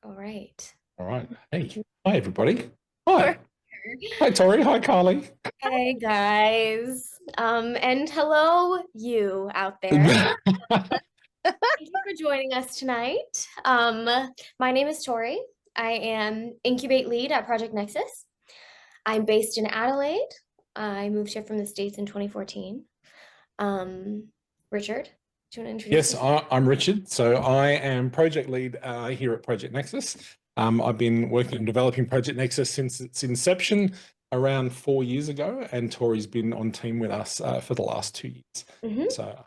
All right. All right. Hey. Hi, everybody. We're Hi. here. Hi, Tory. Hi, Kylie. Hey guys. And hello you out there. Thank you for joining us tonight. My name is Tory. I am Incubate lead at Project Nexus. I'm based in Adelaide. I moved here from the States in 2014. Richard, do you want to introduce Yes, yourself? I'm Richard. So I am project lead here at Project Nexus. I've been working on developing Project Nexus since its inception around 4 years ago, and Tory's been on team with us for the last 2 years. Mm-hmm. So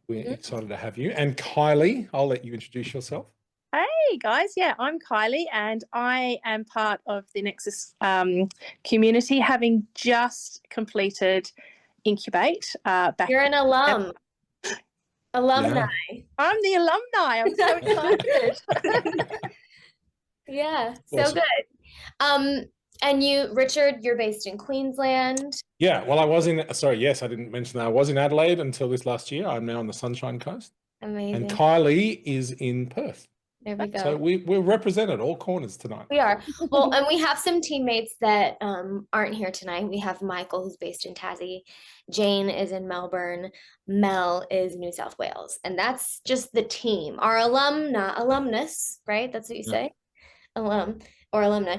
we're excited to have you. And Kylie, I'll let you introduce yourself. Hey guys, yeah, I'm Kylie and I am part of the Nexus community, having just completed Incubate back. You're an alumni. Yeah. I'm the alumni. I'm so excited. Yeah, so Awesome. good. And you, Richard, you're based in Queensland. Yeah, well, yes, I didn't mention that. I was in Adelaide until this last year. I'm now on the Sunshine Coast. Amazing. And Kylie is in Perth. There we go. So we're represented all corners tonight. We are. Well, and we have some teammates that aren't here tonight. We have Michael, who's based in Tassie. Jane is in Melbourne. Mel is New South Wales. And that's just the team. Our alumnus, right? That's what you say? Alum or alumni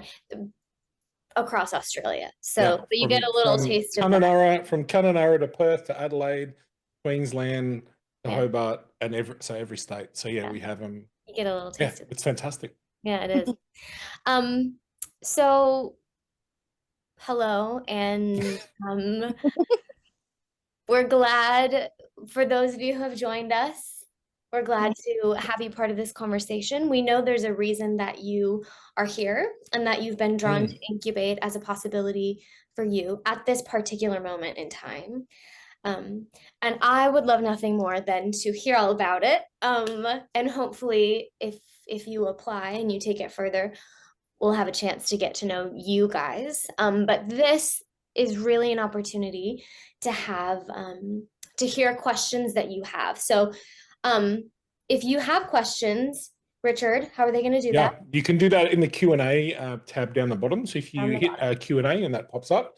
across Australia. So but you get a little taste of that. From Kununurra to Perth to Adelaide, Queensland to Yeah. Hobart, and every state. So yeah, we have them. You get a little taste of it's fantastic. Yeah, it is. So hello, and we're glad for those of you who have joined us. We're glad to have you part of this conversation. We know there's a reason that you are here and that you've been drawn to Incubate as a possibility for you at this particular moment in time. And I would love nothing more than to hear all about it. And hopefully if you apply and you take it further, we'll have a chance to get to know you guys. But this is really an opportunity to have to hear questions that you have. So if you have questions, Richard, how are they going to do that? Yeah, you can do that in the Q&A tab down the bottom. So if you hit Q&A and that pops up,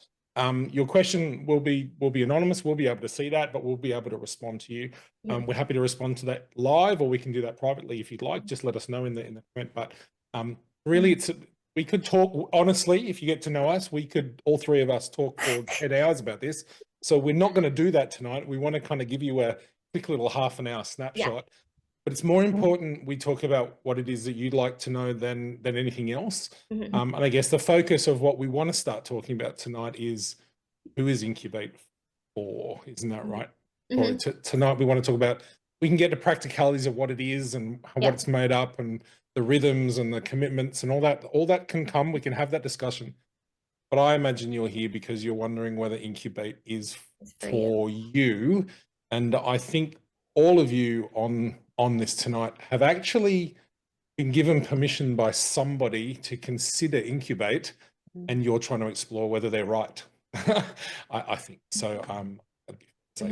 your question will be anonymous. We'll be able to see that, but we'll be able to respond to you. We're happy to respond to that live, or we can do that privately if you'd like. Just let us know in the comment. But really, we could talk honestly. If you get to know us, we could all three of us talk for 10 hours about this. So we're not going to do that tonight. We want to kind of give you a quick little half an hour snapshot. Yeah. But it's more important we talk about what it is that you'd like to know than anything else. And I guess the focus of what we want to start talking about tonight is who is Incubate for? Isn't that right? Or tonight we want to talk about, we can get the practicalities of what it is and what it's made up and the rhythms and the commitments and all that. All that can come. We can have that discussion. But I imagine you're here because you're wondering whether Incubate is for you. And I think all of you on this tonight have actually been given permission by somebody to consider Incubate, and you're trying to explore whether they're right. I think so.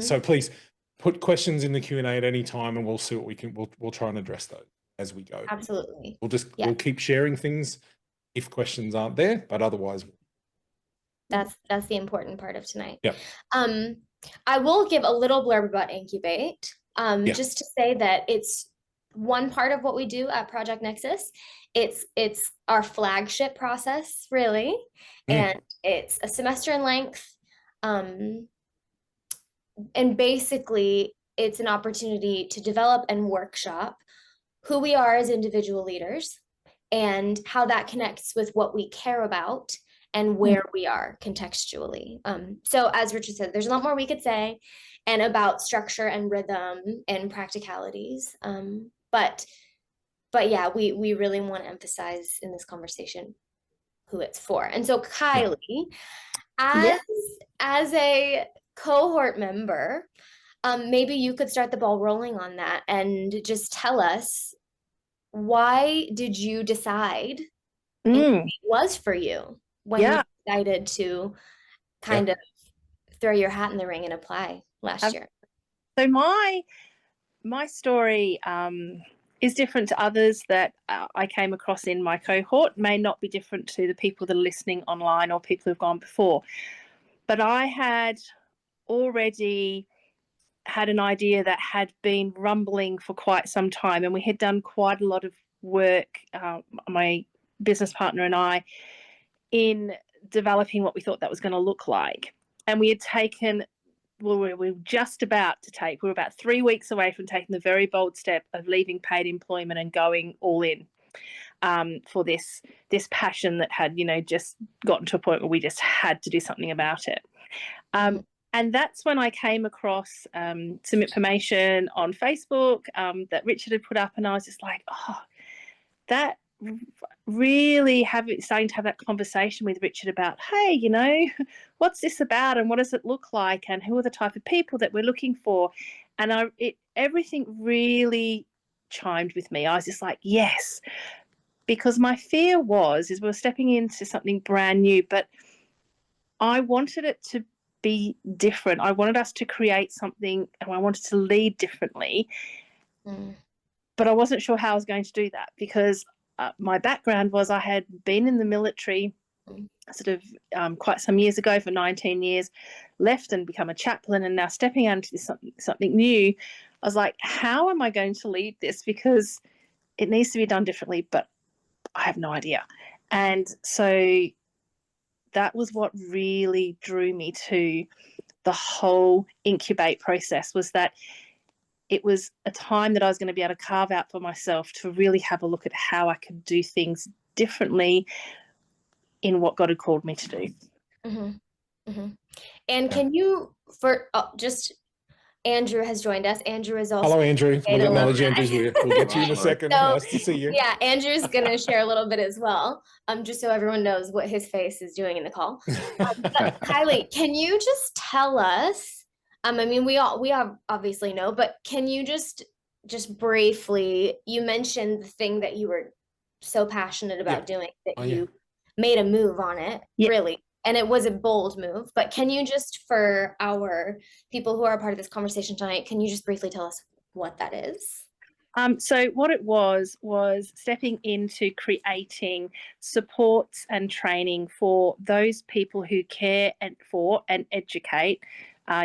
So please put questions in the Q&A at any time, and we'll see what we can. We'll try and address those as we go. Absolutely. We'll keep sharing things if questions aren't there, but otherwise. That's the important part of tonight. Yeah. I will give a little blurb about Incubate. Just to say that it's one part of what we do at Project Nexus. It's our flagship process, really, and it's a semester in length. And basically, it's an opportunity to develop and workshop who we are as individual leaders and how that connects with what we care about and where we are contextually. So as Richard said, there's a lot more we could say and about structure and rhythm and practicalities. But yeah, we really want to emphasize in this conversation who it's for. And so Kylie, as a cohort member, maybe you could start the ball rolling on that and just tell us, why did you decide it was for you when you decided to kind of throw your hat in the ring and apply last year? So my story is different to others that I came across in my cohort, may not be different to the people that are listening online or people who've gone before. But I had already had an idea that had been rumbling for quite some time, and we had done quite a lot of work, my business partner and I, in developing what we thought that was going to look like. And we had taken, well, we were just about to take, we were about 3 weeks away from taking the very bold step of leaving paid employment and going all in for this passion that had, just gotten to a point where we just had to do something about it. And that's when I came across some information on Facebook that Richard had put up, and I was just like, oh, that really starting to have that conversation with Richard about, hey, what's this about and what does it look like and who are the type of people that we're looking for? And everything really chimed with me. I was just like, yes, because my fear is we're stepping into something brand new, but I wanted it to be different. I wanted us to create something, and I wanted to lead differently. But I wasn't sure how I was going to do that, because my background was I had been in the military sort of quite some years ago for 19 years, left and become a chaplain, and now stepping into something new. I was like, how am I going to lead this? Because it needs to be done differently, but I have no idea. And so that was what really drew me to the whole Incubate process, was that it was a time that I was going to be able to carve out for myself to really have a look at how I could do things differently in what God had called me to do. And can you, Andrew has joined us. Andrew is also— Hello, Andrew. We'll acknowledge Andrew's here. We'll get to you in a second. So, nice to see you. Yeah, Andrew's going to share a little bit as well, just so everyone knows what his face is doing in the call. But Kylie, can you just tell us, I mean, we all obviously know, but can you just briefly, you mentioned the thing that you were so passionate about doing that you made a move on it, really. And it was a bold move, but can you just, for our people who are a part of this conversation tonight, can you just briefly tell us what that is? So what it was stepping into creating supports and training for those people who care for and educate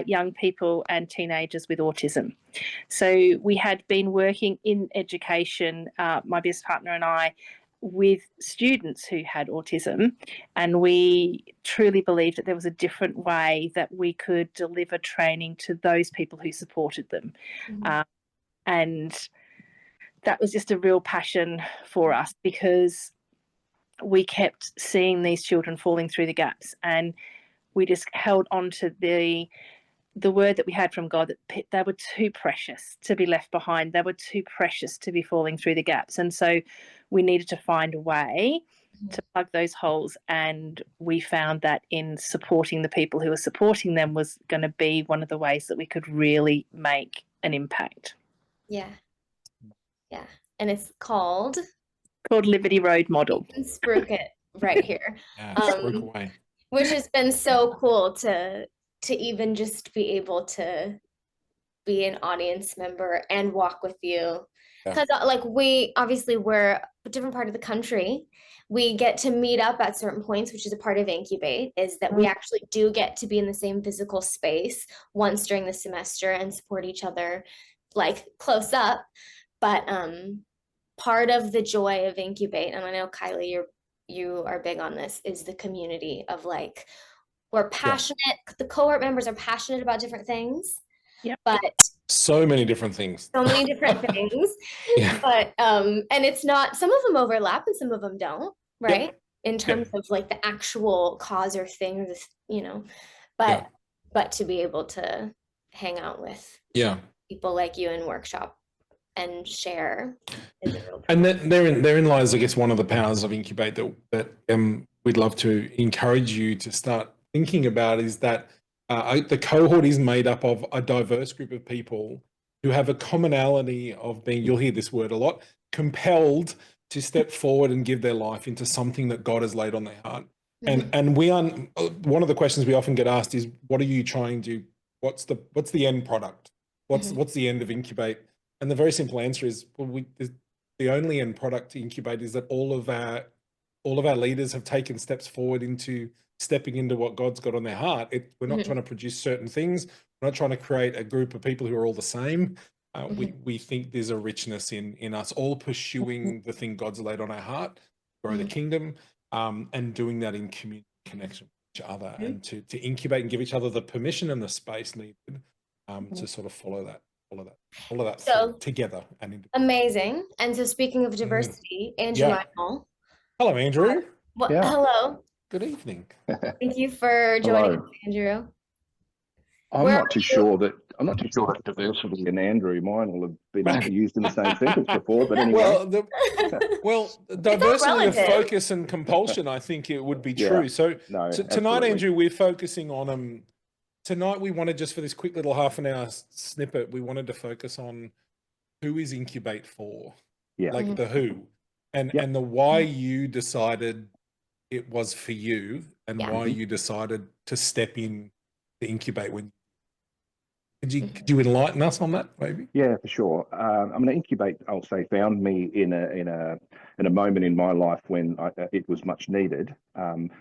young people and teenagers with autism. So we had been working in education, my business partner and I, with students who had autism, and we truly believed that there was a different way that we could deliver training to those people who supported them. And that was just a real passion for us, because we kept seeing these children falling through the gaps, and we just held on to the word that we had from God, that they were too precious to be left behind. They were too precious to be falling through the gaps. And so we needed to find a way to plug those holes. And we found that in supporting the people who were supporting them was going to be one of the ways that we could really make an impact. Yeah. And it's called Liberty Road Model. You can spruik it right here. Spruik away. Which has been so cool to even just be able to be an audience member and walk with you, because we're a different part of the country. We get to meet up at certain points, which is a part of Incubate, is that we actually do get to be in the same physical space once during the semester and support each other like close up. But part of the joy of Incubate, and I know Kylie, you are big on this, is the community of like, we're passionate. The cohort members are passionate about different things. But so many different things. But and it's not, some of them overlap and some of them don't, right? In terms of like the actual cause or thing, or this, but to be able to hang out with people like you and workshop and share is a real and therein lies, I guess, one of the powers of Incubate that we'd love to encourage you to start thinking about, is that the cohort is made up of a diverse group of people who have a commonality of being, you'll hear this word a lot, compelled to step forward and give their life into something that God has laid on their heart. And we are, one of the questions we often get asked is, what are you trying to, what's the end product? What's the end of Incubate? And the very simple answer is, well, the only end product to Incubate is that all of our leaders have taken steps forward into stepping into what God's got on their heart. We're not trying to produce certain things. We're not trying to create a group of people who are all the same. We think there's a richness in us all pursuing the thing God's laid on our heart, grow the kingdom, and doing that in community connection with each other, and to incubate and give each other the permission and the space needed to sort of follow that So together. And amazing. And so speaking of diversity, Andrew Lionel. Hello, Andrew. Hello. Good evening. Thank you for joining us, Andrew. I'm not too sure that diversity and Andrew, mine will have been used in the same sentence before, but anyway. Diversity of focus and compulsion, I think it would be true. So tonight, Andrew, we're focusing on tonight we wanted, just for this quick little half an hour snippet, we wanted to focus on who is Incubate for, like the who, and the why you decided it was for you, and why you decided to step in to Incubate. Could you enlighten us on that, maybe? Yeah, for sure. I mean, Incubate, I'll say, found me in a moment in my life when it was much needed, and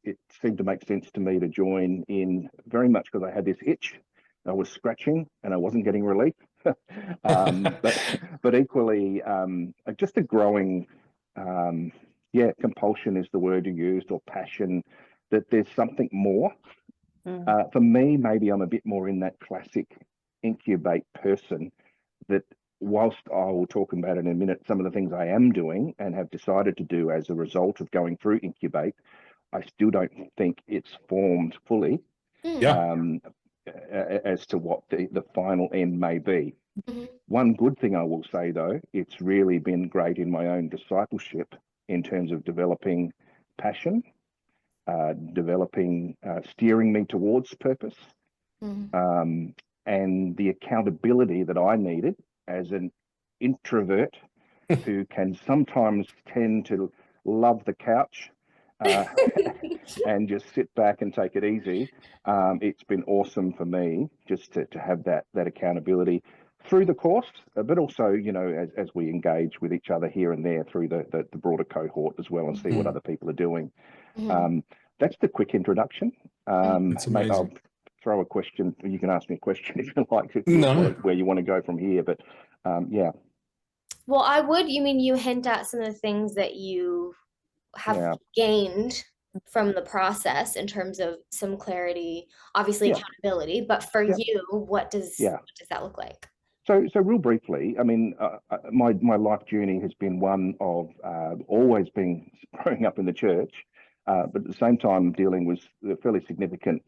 it seemed to make sense to me to join in, very much because I had this itch. I was scratching and I wasn't getting relief. but equally, just a growing, compulsion is the word you used, or passion, that there's something more. For me, maybe I'm a bit more in that classic Incubate person, that whilst I will talk about in a minute some of the things I am doing and have decided to do as a result of going through Incubate, I still don't think it's formed fully as to what the final end may be. One good thing I will say, though, it's really been great in my own discipleship in terms of developing passion, steering me towards purpose, and the accountability that I needed as an introvert who can sometimes tend to love the couch and just sit back and take it easy. It's been awesome for me just to have that accountability through the course, but also, as we engage with each other here and there through the broader cohort as well, and see what other people are doing. That's the quick introduction. Mate, I'll throw a question. You can ask me a question if you like, where you want to go from here. But Well, I would. You hint at some of the things that you have gained from the process in terms of some clarity, obviously accountability. But for you, what does that look like? So real briefly, I mean, my life journey has been one of always being growing up in the church, but at the same time dealing with fairly significant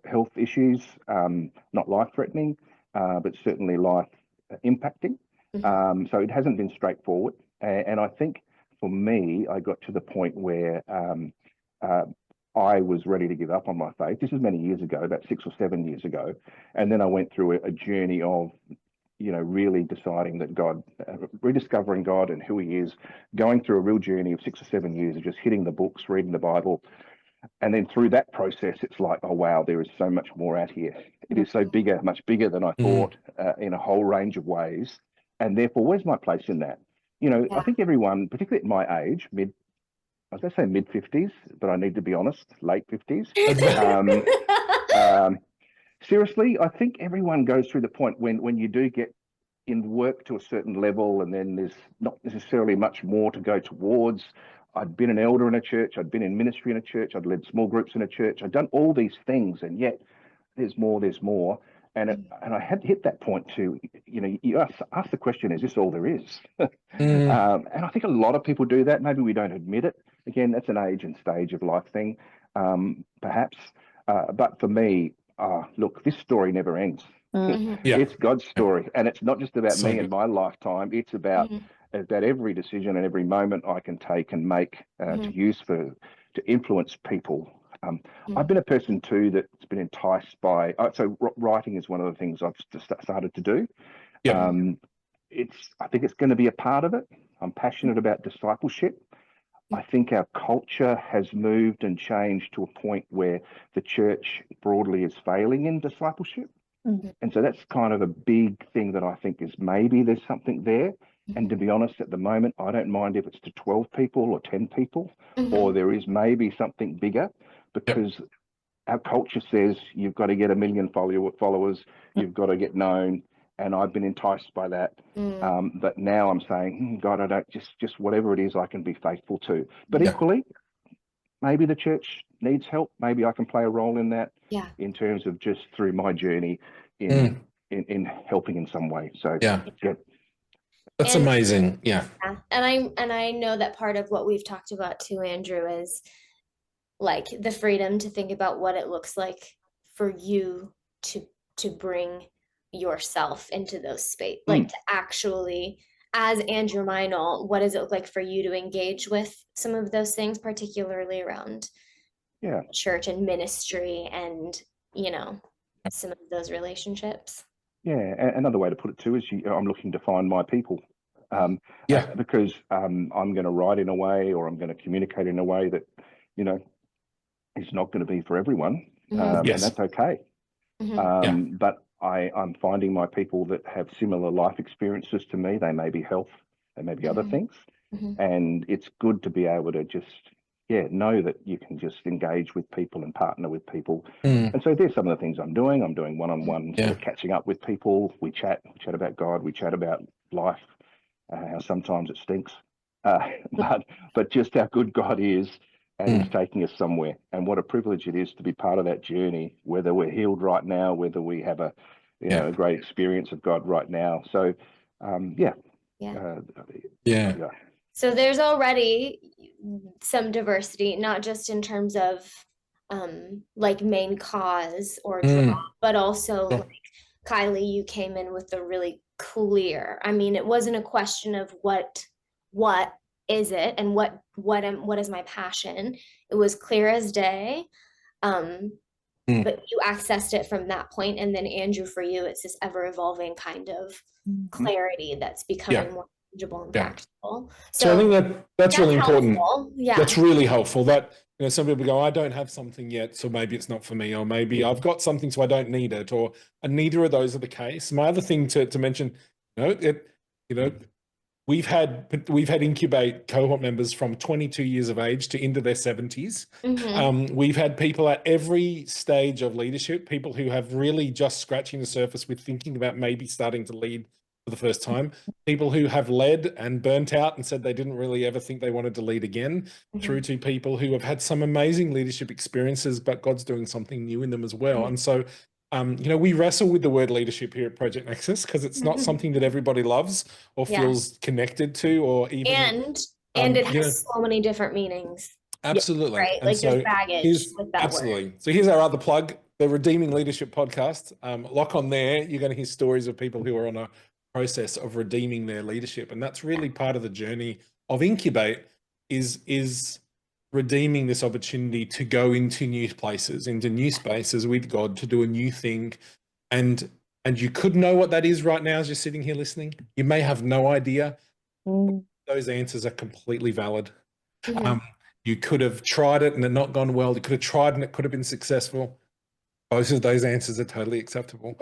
health issues, not life-threatening, but certainly life-impacting. So it hasn't been straightforward. And I think for me, I got to the point where I was ready to give up on my faith. This is many years ago, about 6 or 7 years ago. And then I went through a journey of, really deciding that God, rediscovering God and who he is, going through a real journey of 6 or 7 years of just hitting the books, reading the Bible. And then through that process, it's like, oh, wow, there is so much more out here. It is so bigger, much bigger than I thought in a whole range of ways. And therefore, where's my place in that? I think everyone, particularly at my age, I was going to say mid-50s, but I need to be honest, late 50s. Seriously, I think everyone goes through the point when you do get in work to a certain level, and then there's not necessarily much more to go towards. I'd been an elder in a church, I'd been in ministry in a church, I'd led small groups in a church, I'd done all these things, and yet there's more. And I had hit that point too. You ask the question, is this all there is? And I think a lot of people do that. Maybe we don't admit it. Again, that's an age and stage of life thing, perhaps. But for me, look, this story never ends. It's God's story, and it's not just about me and my lifetime. It's about every decision and every moment I can take and make to use to influence people. I've been a person too that's been enticed by. So writing is one of the things I've started to do. I think it's going to be a part of it. I'm passionate about discipleship. I think our culture has moved and changed to a point where the church broadly is failing in discipleship. And so that's kind of a big thing that I think is maybe there's something there. And to be honest, at the moment, I don't mind if it's to 12 people or 10 people, or there is maybe something bigger, because our culture says you've got to get 1 million followers, you've got to get known. And I've been enticed by that. But now I'm saying, God, I don't just whatever it is, I can be faithful to. But equally, maybe the church needs help. Maybe I can play a role in that. In terms of just through my journey in helping in some way. So that's amazing. Yeah. And I know that part of what we've talked about too, Andrew, is like the freedom to think about what it looks like for you to bring yourself into those space, like to actually, as Andrew Meinl, what does it look like for you to engage with some of those things, particularly around church and ministry and, you know, some of those relationships? Another way to put it too is I'm looking to find my people. Because I'm going to write in a way, or I'm going to communicate in a way that, you know, is not going to be for everyone, and that's okay. But I'm finding my people that have similar life experiences to me. They may be health, they may be other things, and it's good to be able to just know that you can just engage with people and partner with people. And so there's some of the things I'm doing. I'm doing one-on-one sort of catching up with people. We chat about God, we chat about life, how sometimes it stinks, but just how good God is, and He's taking us somewhere. And what a privilege it is to be part of that journey, whether we're healed right now, whether we have a great experience of God right now. So so there's already some diversity, not just in terms of like main cause or draw, but also like Kylie, you came in with a really clear, I mean, it wasn't a question of what is it and what is my passion. It was clear as day. But you accessed it from that point. And then Andrew, for you, it's this ever evolving kind of clarity that's becoming more tangible and practical. So I think that's really important. Yeah. That's really helpful. That, you know, some people go, I don't have something yet, so maybe it's not for me, or maybe I've got something, so I don't need it, or and neither of those are the case. My other thing to mention, we've had Incubate cohort members from 22 years of age to into their 70s. We've had people at every stage of leadership, people who have really just scratching the surface with thinking about maybe starting to lead for the first time, people who have led and burnt out and said they didn't really ever think they wanted to lead again, through to people who have had some amazing leadership experiences, but God's doing something new in them as well. And so, we wrestle with the word leadership here at Project Nexus because it's not something that everybody loves or feels connected to, or even and it has so many different meanings. Absolutely. Right. And like so there's baggage with that word. So here's our other plug, the Redeeming Leadership podcast. Lock on there. You're going to hear stories of people who are on a process of redeeming their leadership. And that's really part of the journey of Incubate is redeeming this opportunity to go into new places, into new spaces with God, to do a new thing. And you could know what that is right now as you're sitting here listening. You may have no idea. Those answers are completely valid. You could have tried it and it not gone well. You could have tried and it could have been successful. Both of those answers are totally acceptable.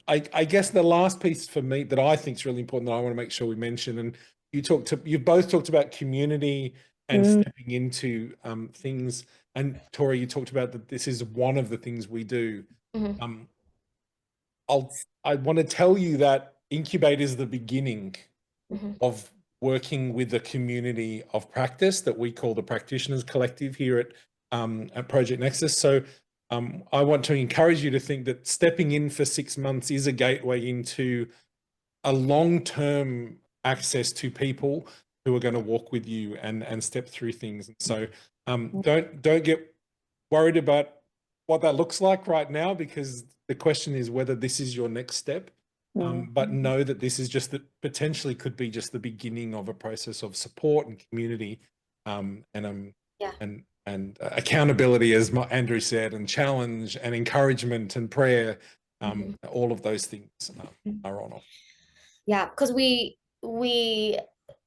I guess the last piece for me that I think is really important that I want to make sure we mention, and you both talked about community and stepping into things. And Tory, you talked about that this is one of the things we do. I want to tell you that Incubate is the beginning of working with a community of practice that we call the Practitioners Collective here at Project Nexus. So I want to encourage you to think that stepping in for 6 months is a gateway into a long-term access to people who are going to walk with you and step through things. And so don't get worried about what that looks like right now, because the question is whether this is your next step. But know that this is just potentially could be just the beginning of a process of support and community, and accountability, as Andrew said, and challenge and encouragement and prayer. All of those things are on. Yeah, because we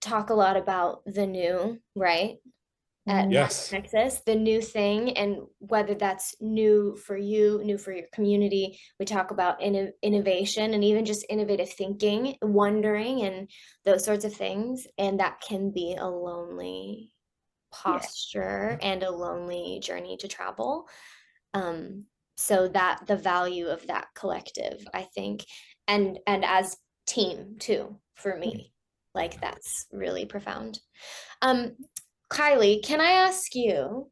talk a lot about the new, right? at Yes. Project Nexus, the new thing, and whether that's new for you, new for your community. We talk about innovation and even just innovative thinking, wondering, and those sorts of things. And that can be a lonely posture and a lonely journey to travel. So that the value of that collective, I think, and as team too, for me, like that's really profound. Kylie, can I ask you,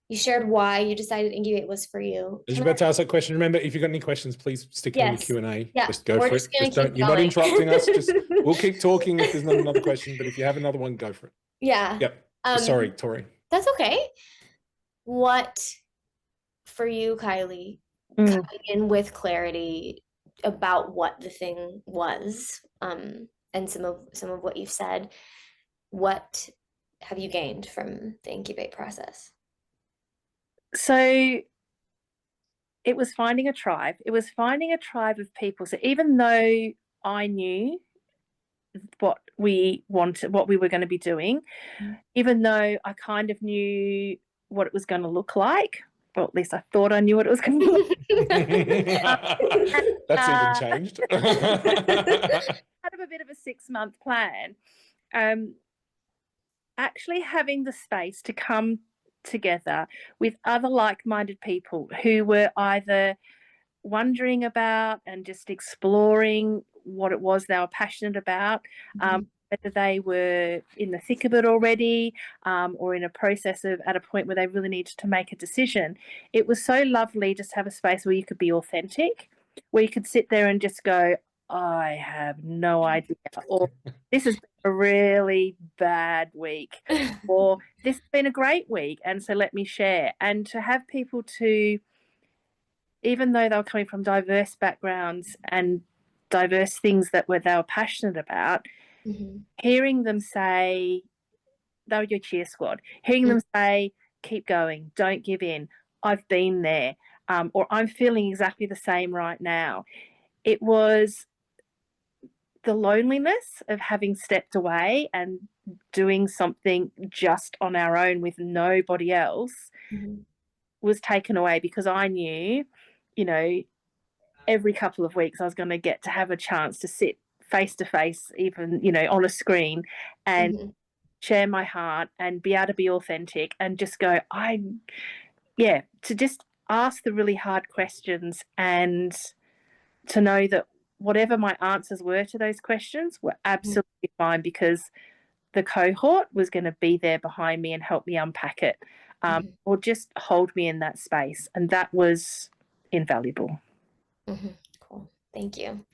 you shared why you decided Incubate was for you. I was about to ask that question. Remember, if you've got any questions, please stick them in the Q&A. Yeah, Just go we're for just it. gonna Just don't, keep you're not going. interrupting us. Just, we'll keep talking if there's not another question, but if you have another one, go for it. Yeah. Yep. Sorry, Tory. That's okay. What, for you, Kylie, coming in with clarity about what the thing was, and some of what you've said, what have you gained from the Incubate process? So it was finding a tribe. It was finding a tribe of people. So even though I knew what we wanted, what we were going to be doing, even though I kind of knew what it was going to look like, or at least I thought I knew what it was going to look like. That's even changed. Kind of a bit of a 6-month plan. Actually having the space to come together with other like-minded people who were either wondering about and just exploring what it was they were passionate about, whether they were in the thick of it already, or in a process of at a point where they really needed to make a decision. It was so lovely just to have a space where you could be authentic, where you could sit there and just go, I have no idea, or this has been a really bad week, or this has been a great week, and so let me share. And to have people to, even though they were coming from diverse backgrounds and diverse things that they were passionate about, hearing them say, they were your cheer squad, hearing them say, keep going, don't give in, I've been there, or I'm feeling exactly the same right now. It was the loneliness of having stepped away and doing something just on our own with nobody else was taken away, because I knew, every couple of weeks I was going to get to have a chance to sit face to face, even, on a screen, and share my heart and be able to be authentic and just go, to just ask the really hard questions, and to know that whatever my answers were to those questions were absolutely fine, because the cohort was going to be there behind me and help me unpack it, or just hold me in that space. And that was invaluable. Cool. Thank you.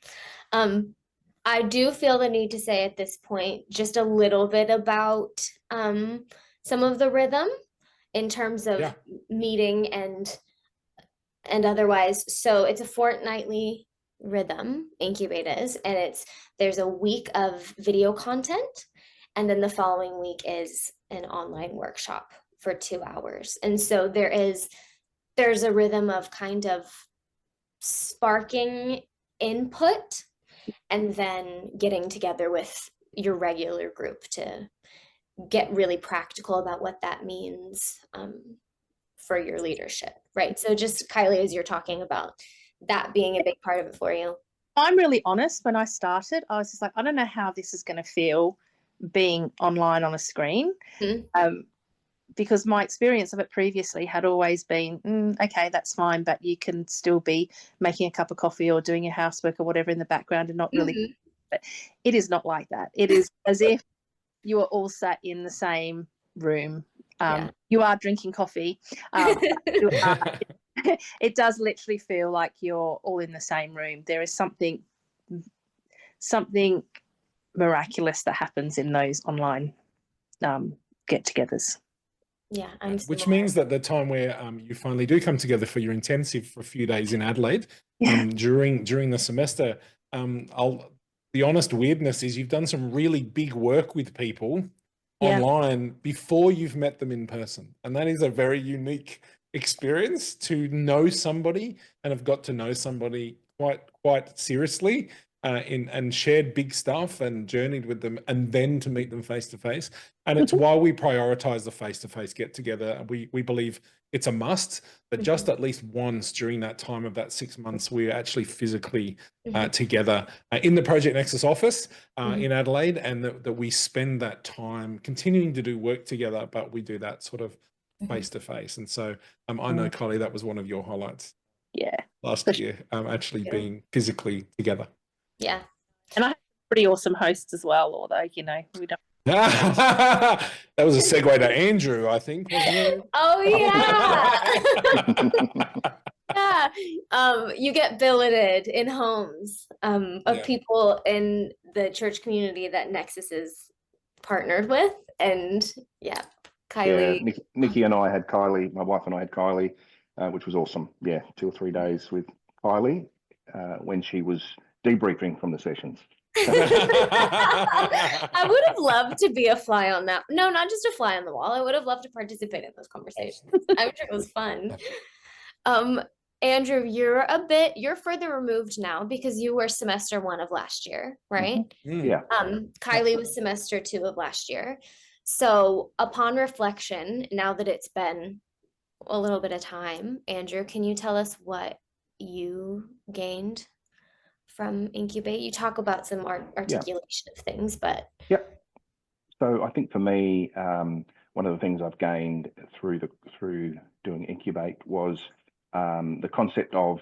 I do feel the need to say at this point just a little bit about some of the rhythm in terms of meeting and otherwise. So it's a fortnightly rhythm, Incubate is, and there's a week of video content, and then the following week is an online workshop for 2 hours. And so there's a rhythm of kind of sparking input and then getting together with your regular group to get really practical about what that means for your leadership, right? So just, Kylie, as you're talking about that being a big part of it for you. I'm really honest. When I started, I was just like, I don't know how this is going to feel being online on a screen. Because my experience of it previously had always been, okay, that's fine, but you can still be making a cup of coffee or doing your housework or whatever in the background and not really. But it is not like that. It is as if you are all sat in the same room. You are drinking coffee. It does literally feel like you're all in the same room. There is something miraculous that happens in those online get-togethers. Yeah, which means that the time where you finally do come together for your intensive for a few days in Adelaide, during the semester, the honest weirdness is you've done some really big work with people online before you've met them in person, and that is a very unique experience to know somebody and have got to know somebody quite seriously and shared big stuff and journeyed with them, and then to meet them face to face. And it's why we prioritize the face to face get together. We believe it's a must, but just at least once during that time of that 6 months, we're actually physically together in the Project Nexus office in Adelaide, and that we spend that time continuing to do work together, but we do that sort of face to face. And so I know, Kylie, that was one of your highlights. Yeah. Last year, actually being physically together. Yeah. And I had pretty awesome hosts as well, although, you know, we don't. That was a segue to Andrew, I think, wasn't it? Oh yeah. Yeah. You get billeted in homes of people in the church community that Nexus is partnered with. And yeah, Kylie. Yeah, Nikki and I had Kylie, my wife and I had Kylie, which was awesome. Yeah, 2 or 3 days with Kylie when she was debriefing from the sessions. I would have loved to be a fly on that. No, not just a fly on the wall. I would have loved to participate in those conversations. I'm sure it was fun. Andrew, you're further removed now because you were semester 1 of last year, right? Yeah. Kylie was semester 2 of last year. So upon reflection, now that it's been a little bit of time, Andrew, can you tell us what you gained from Incubate? You talk about some articulation of things, but So I think for me, one of the things I've gained through doing Incubate was the concept of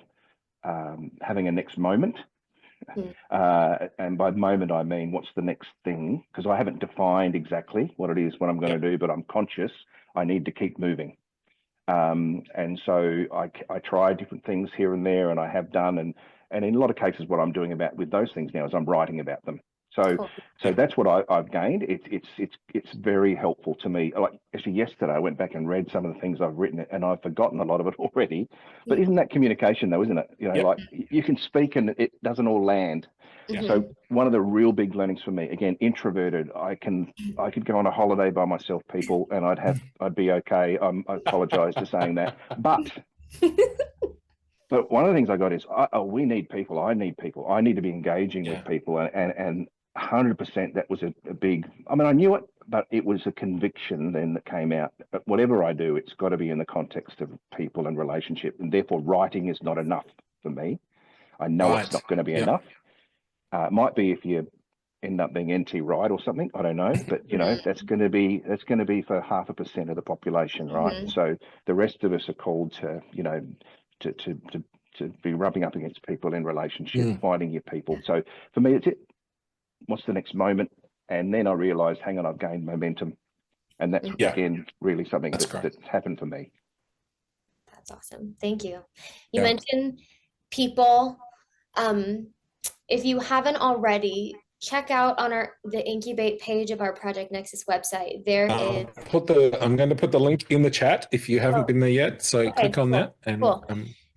having a next moment. And by moment, I mean, what's the next thing? Because I haven't defined exactly what it is, what I'm going to do, but I'm conscious I need to keep moving. And so I try different things here and there, and I have done. And in a lot of cases, what I'm doing with those things now is I'm writing about them. So cool. So that's what I've gained. It's very helpful to me. Like actually yesterday, I went back and read some of the things I've written, and I've forgotten a lot of it already. But isn't that communication, though? Isn't it? You know, like you can speak and it doesn't all land. So one of the real big learnings for me, again, introverted, I could go on a holiday by myself, people, and I'd be okay. I apologize for saying that, but one of the things I got is, we need people. I need people. I need to be engaging with people, and 100% that was a big. I mean, I knew it, but it was a conviction then that came out. But whatever I do, it's got to be in the context of people and relationship, and therefore writing is not enough for me. I know it's not going to be enough. It might be if you end up being NT right or something. I don't know, but you know that's going to be for 0.5% of the population, right? So the rest of us are called to, you know, to be rubbing up against people in relationship, finding your people. So for me, it's it. What's the next moment? And then I realized, hang on, I've gained momentum, and that's again really something that's happened for me. That's awesome. Thank you. You mentioned people. If you haven't already, check out on the Incubate page of our Project Nexus website. There is. I'm going to put the link in the chat if you haven't been there yet. So click on that, and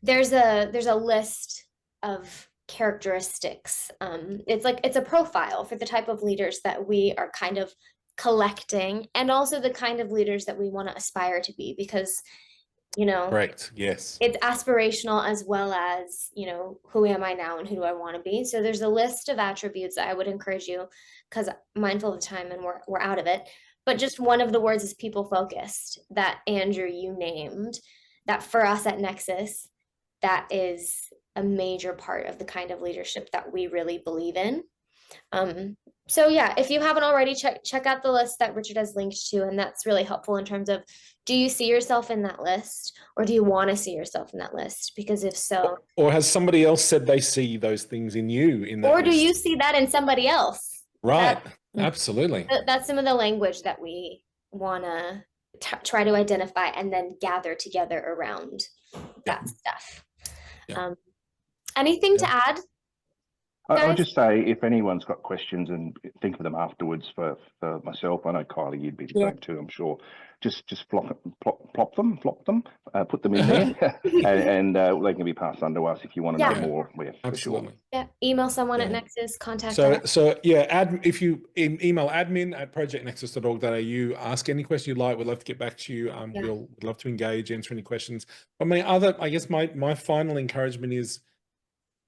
there's a list of characteristics. It's a profile for the type of leaders that we are kind of collecting, and also the kind of leaders that we want to aspire to be, because you know, correct, yes, it's aspirational as well as, you know, who am I now and who do I want to be? So there's a list of attributes that I would encourage you, because mindful of the time and we're out of it, but just one of the words is people focused, that Andrew, you named, that for us at Nexus, that is a major part of the kind of leadership that we really believe in. So yeah, if you haven't already, check out the list that Richard has linked to, and that's really helpful in terms of, do you see yourself in that list, or do you want to see yourself in that list? Because if so, or has somebody else said they see those things in you in that or list? do you see that in somebody else? Right, absolutely. That's some of the language that we want to try to identify and then gather together around that stuff. Anything to add? I'll just say, if anyone's got questions, and think of them afterwards for myself. I know Kylie, you'd be the same too, I'm sure. Just plop them, put them in there, and they can be passed on to us if you want to know more. Absolutely. Sure. Yeah, email someone at Nexus, contact us. So if you email admin@projectnexus.org.au, ask any question you'd like. We'd love to get back to you. We'll love to engage, answer any questions. But my final encouragement is,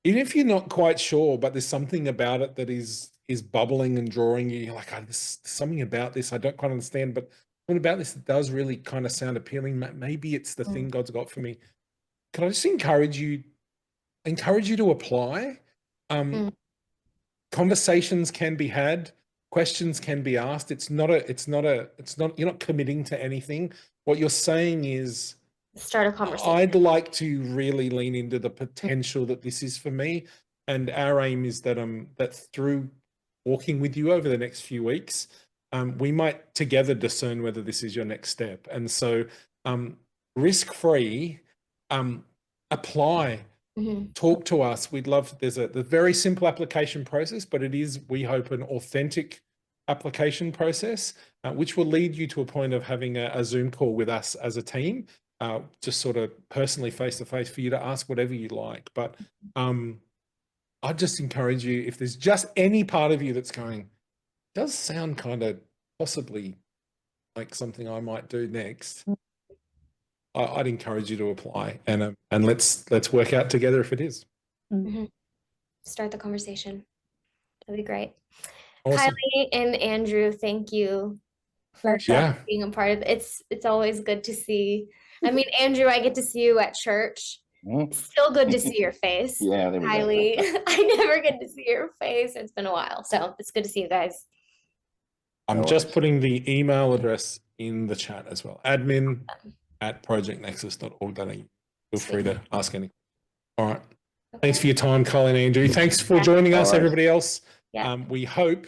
even if you're not quite sure, but there's something about it that is bubbling and drawing you. You're like, oh, there's something about this I don't quite understand, but what about this that does really kind of sound appealing? Maybe it's the thing God's got for me. Can I just encourage you to apply? Conversations can be had, questions can be asked. You're not committing to anything. What you're saying is, start a conversation. I'd like to really lean into the potential that this is for me. And our aim is that that through walking with you over the next few weeks, we might together discern whether this is your next step. And so risk-free, apply, talk to us. We'd love, there's a very simple application process, but it is, we hope, an authentic application process, which will lead you to a point of having a Zoom call with us as a team, just sort of personally face-to-face for you to ask whatever you like. But I'd just encourage you, if there's just any part of you that's going, does sound kind of possibly like something I might do next, I'd encourage you to apply, and let's work out together if it is. Start the conversation. That'd be great. Awesome. Kylie and Andrew, thank you for being a part of it. It's always good to see. I mean, Andrew, I get to see you at church. It's still good to see your face. Yeah, there we Kylie, go. I never get to see your face. It's been a while, so it's good to see you guys. I'm just putting the email address in the chat as well. admin@projectnexus.org.au. Feel free to ask any. All right. Thanks for your time, Kylie and Andrew. Thanks for joining us, everybody else. We hope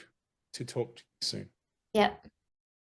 to talk to you soon. Yep.